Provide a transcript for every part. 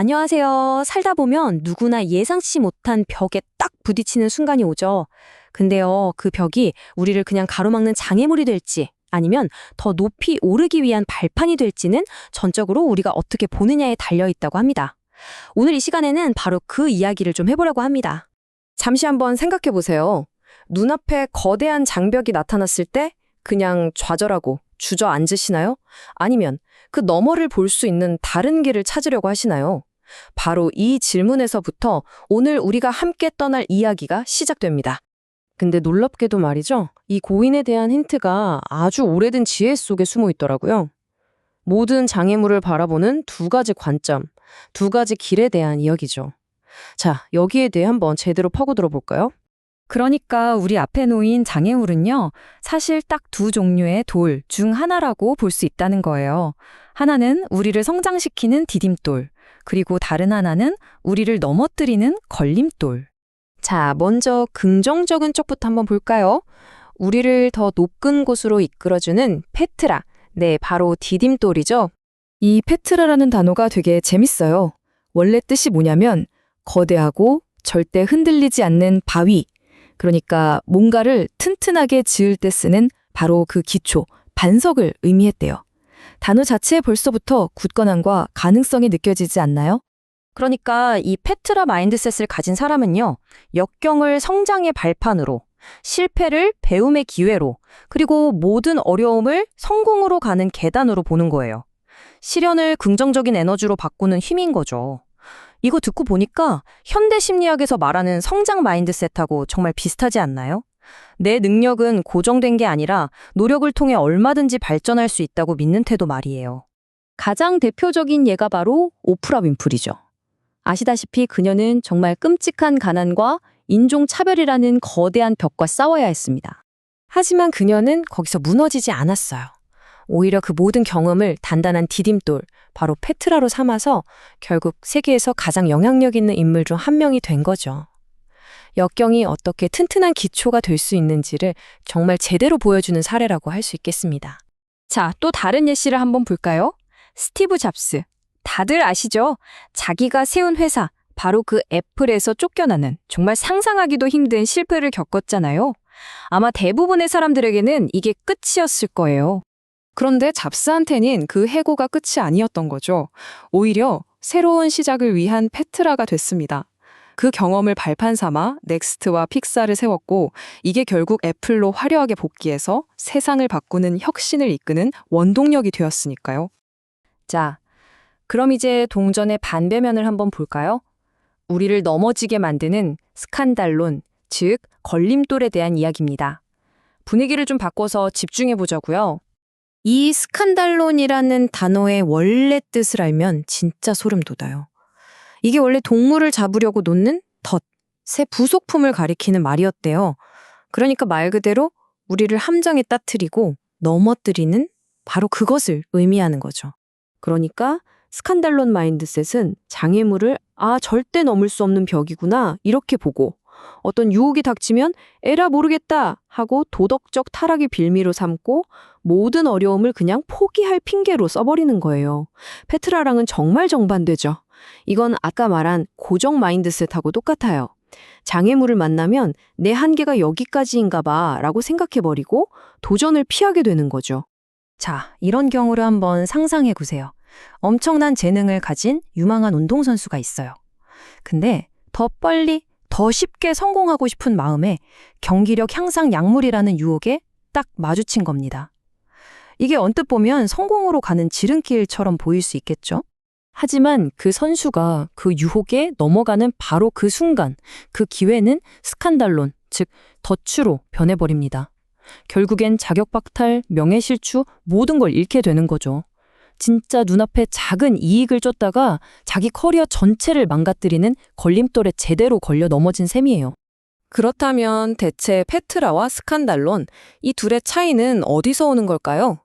안녕하세요. 살다 보면 누구나 예상치 못한 벽에 딱 부딪히는 순간이 오죠. 근데요, 그 벽이 우리를 그냥 가로막는 장애물이 될지 아니면 더 높이 오르기 위한 발판이 될지는 전적으로 우리가 어떻게 보느냐에 달려 있다고 합니다. 오늘 이 시간에는 바로 그 이야기를 좀 해보려고 합니다. 잠시 한번 생각해 보세요. 눈앞에 거대한 장벽이 나타났을 때 그냥 좌절하고 주저앉으시나요? 아니면 그 너머를 볼 수 있는 다른 길을 찾으려고 하시나요? 바로 이 질문에서부터 오늘 우리가 함께 떠날 이야기가 시작됩니다. 근데 놀랍게도 말이죠. 이 고인에 대한 힌트가 아주 오래된 지혜 속에 숨어 있더라고요. 모든 장애물을 바라보는 두 가지 관점, 두 가지 길에 대한 이야기죠. 자, 여기에 대해 한번 제대로 파고들어 볼까요? 그러니까 우리 앞에 놓인 장애물은요, 사실 딱 두 종류의 돌 중 하나라고 볼 수 있다는 거예요. 하나는 우리를 성장시키는 디딤돌, 그리고 다른 하나는 우리를 넘어뜨리는 걸림돌. 자, 먼저 긍정적인 쪽부터 한번 볼까요? 우리를 더 높은 곳으로 이끌어주는 페트라. 네, 바로 디딤돌이죠. 이 페트라라는 단어가 되게 재밌어요. 원래 뜻이 뭐냐면 거대하고 절대 흔들리지 않는 바위, 그러니까 뭔가를 튼튼하게 지을 때 쓰는 바로 그 기초, 반석을 의미했대요. 단어 자체에 벌써부터 굳건함과 가능성이 느껴지지 않나요? 그러니까 이 페트라 마인드셋을 가진 사람은요, 역경을 성장의 발판으로, 실패를 배움의 기회로, 그리고 모든 어려움을 성공으로 가는 계단으로 보는 거예요. 시련을 긍정적인 에너지로 바꾸는 힘인 거죠. 이거 듣고 보니까 현대 심리학에서 말하는 성장 마인드셋하고 정말 비슷하지 않나요? 내 능력은 고정된 게 아니라 노력을 통해 얼마든지 발전할 수 있다고 믿는 태도 말이에요. 가장 대표적인 예가 바로 오프라 윈프리죠. 아시다시피 그녀는 정말 끔찍한 가난과 인종차별이라는 거대한 벽과 싸워야 했습니다. 하지만 그녀는 거기서 무너지지 않았어요. 오히려 그 모든 경험을 단단한 디딤돌, 바로 페트라로 삼아서 결국 세계에서 가장 영향력 있는 인물 중 한 명이 된 거죠. 역경이 어떻게 튼튼한 기초가 될 수 있는지를 정말 제대로 보여주는 사례라고 할 수 있겠습니다. 자, 또 다른 예시를 한번 볼까요? 스티브 잡스. 다들 아시죠? 자기가 세운 회사, 바로 그 애플에서 쫓겨나는 정말 상상하기도 힘든 실패를 겪었잖아요. 아마 대부분의 사람들에게는 이게 끝이었을 거예요. 그런데 잡스한테는 그 해고가 끝이 아니었던 거죠. 오히려 새로운 시작을 위한 페트라가 됐습니다. 그 경험을 발판 삼아 넥스트와 픽사를 세웠고, 이게 결국 애플로 화려하게 복귀해서 세상을 바꾸는 혁신을 이끄는 원동력이 되었으니까요. 자, 그럼 이제 동전의 반대면을 한번 볼까요? 우리를 넘어지게 만드는 스칸달론, 즉 걸림돌에 대한 이야기입니다. 분위기를 좀 바꿔서 집중해 보자고요. 이 스칸달론이라는 단어의 원래 뜻을 알면 진짜 소름 돋아요. 이게 원래 동물을 잡으려고 놓는 덫, 새 부속품을 가리키는 말이었대요. 그러니까 말 그대로 우리를 함정에 따뜨리고 넘어뜨리는 바로 그것을 의미하는 거죠. 그러니까 스칸달론 마인드셋은 장애물을 절대 넘을 수 없는 벽이구나 이렇게 보고, 어떤 유혹이 닥치면 에라 모르겠다 하고 도덕적 타락의 빌미로 삼고 모든 어려움을 그냥 포기할 핑계로 써버리는 거예요. 페트라랑은 정말 정반대죠. 이건 아까 말한 고정 마인드셋하고 똑같아요. 장애물을 만나면 내 한계가 여기까지인가 봐 라고 생각해버리고 도전을 피하게 되는 거죠. 자, 이런 경우를 한번 상상해 보세요. 엄청난 재능을 가진 유망한 운동선수가 있어요. 근데 더 빨리, 더 쉽게 성공하고 싶은 마음에 경기력 향상 약물이라는 유혹에 딱 마주친 겁니다. 이게 언뜻 보면 성공으로 가는 지름길처럼 보일 수 있겠죠? 하지만 그 선수가 그 유혹에 넘어가는 바로 그 순간, 그 기회는 스칸달론, 즉 덫으로 변해버립니다. 결국엔 자격박탈, 명예실추, 모든 걸 잃게 되는 거죠. 진짜 눈앞에 작은 이익을 쫓다가 자기 커리어 전체를 망가뜨리는 걸림돌에 제대로 걸려 넘어진 셈이에요. 그렇다면 대체 페트라와 스칸달론, 이 둘의 차이는 어디서 오는 걸까요?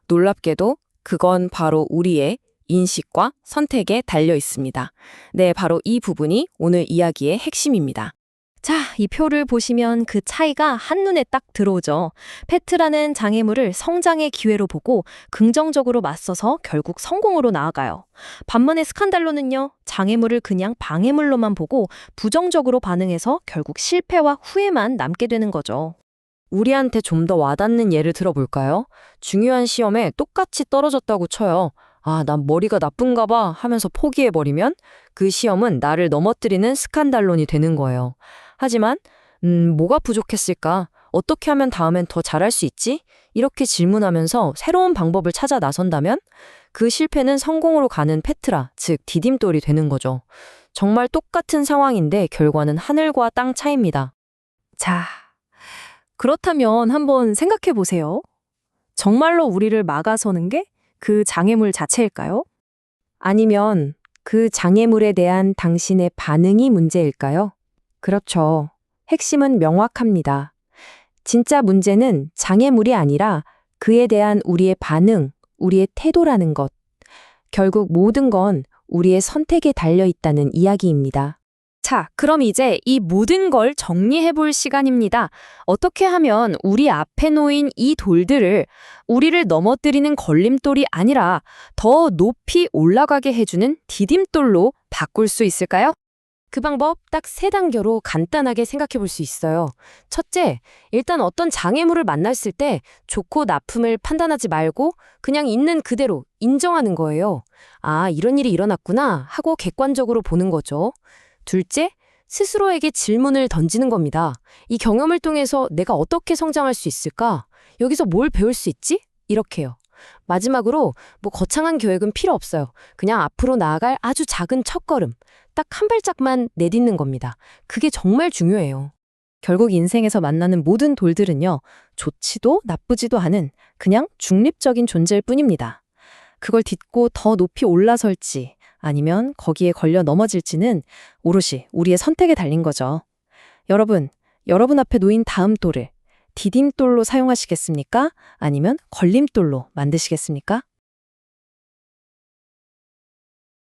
놀랍게도 그건 바로 우리의 인식과 선택에 달려 있습니다. 네, 바로 이 부분이 오늘 이야기의 핵심입니다. 자, 이 표를 보시면 그 차이가 한눈에 딱 들어오죠. 페트라는 장애물을 성장의 기회로 보고 긍정적으로 맞서서 결국 성공으로 나아가요. 반면에 스칸달로는요, 장애물을 그냥 방해물로만 보고 부정적으로 반응해서 결국 실패와 후회만 남게 되는 거죠. 우리한테 좀 더 와닿는 예를 들어볼까요? 중요한 시험에 똑같이 떨어졌다고 쳐요. 아, 난 머리가 나쁜가 봐 하면서 포기해버리면 그 시험은 나를 넘어뜨리는 스칸달론이 되는 거예요. 하지만 뭐가 부족했을까? 어떻게 하면 다음엔 더 잘할 수 있지? 이렇게 질문하면서 새로운 방법을 찾아 나선다면 그 실패는 성공으로 가는 페트라, 즉 디딤돌이 되는 거죠. 정말 똑같은 상황인데 결과는 하늘과 땅 차이입니다. 자, 그렇다면 한번 생각해 보세요. 정말로 우리를 막아서는 게 그 장애물 자체일까요? 아니면 그 장애물에 대한 당신의 반응이 문제일까요? 그렇죠. 핵심은 명확합니다. 진짜 문제는 장애물이 아니라 그에 대한 우리의 반응, 우리의 태도라는 것. 결국 모든 건 우리의 선택에 달려 있다는 이야기입니다. 자, 그럼 이제 이 모든 걸 정리해 볼 시간입니다. 어떻게 하면 우리 앞에 놓인 이 돌들을 우리를 넘어뜨리는 걸림돌이 아니라 더 높이 올라가게 해주는 디딤돌로 바꿀 수 있을까요? 그 방법 딱 3단계로 간단하게 생각해 볼 수 있어요. 첫째, 일단 어떤 장애물을 만났을 때 좋고 나쁨을 판단하지 말고 그냥 있는 그대로 인정하는 거예요. 아, 이런 일이 일어났구나 하고 객관적으로 보는 거죠. 둘째, 스스로에게 질문을 던지는 겁니다. 이 경험을 통해서 내가 어떻게 성장할 수 있을까? 여기서 뭘 배울 수 있지? 이렇게요. 마지막으로 거창한 계획은 필요 없어요. 그냥 앞으로 나아갈 아주 작은 첫걸음, 딱 한 발짝만 내딛는 겁니다. 그게 정말 중요해요. 결국 인생에서 만나는 모든 돌들은요, 좋지도 나쁘지도 않은 그냥 중립적인 존재일 뿐입니다. 그걸 딛고 더 높이 올라설지 아니면 거기에 걸려 넘어질지는 오롯이 우리의 선택에 달린 거죠. 여러분 앞에 놓인 다음 돌을 디딤돌로 사용하시겠습니까? 아니면 걸림돌로 만드시겠습니까?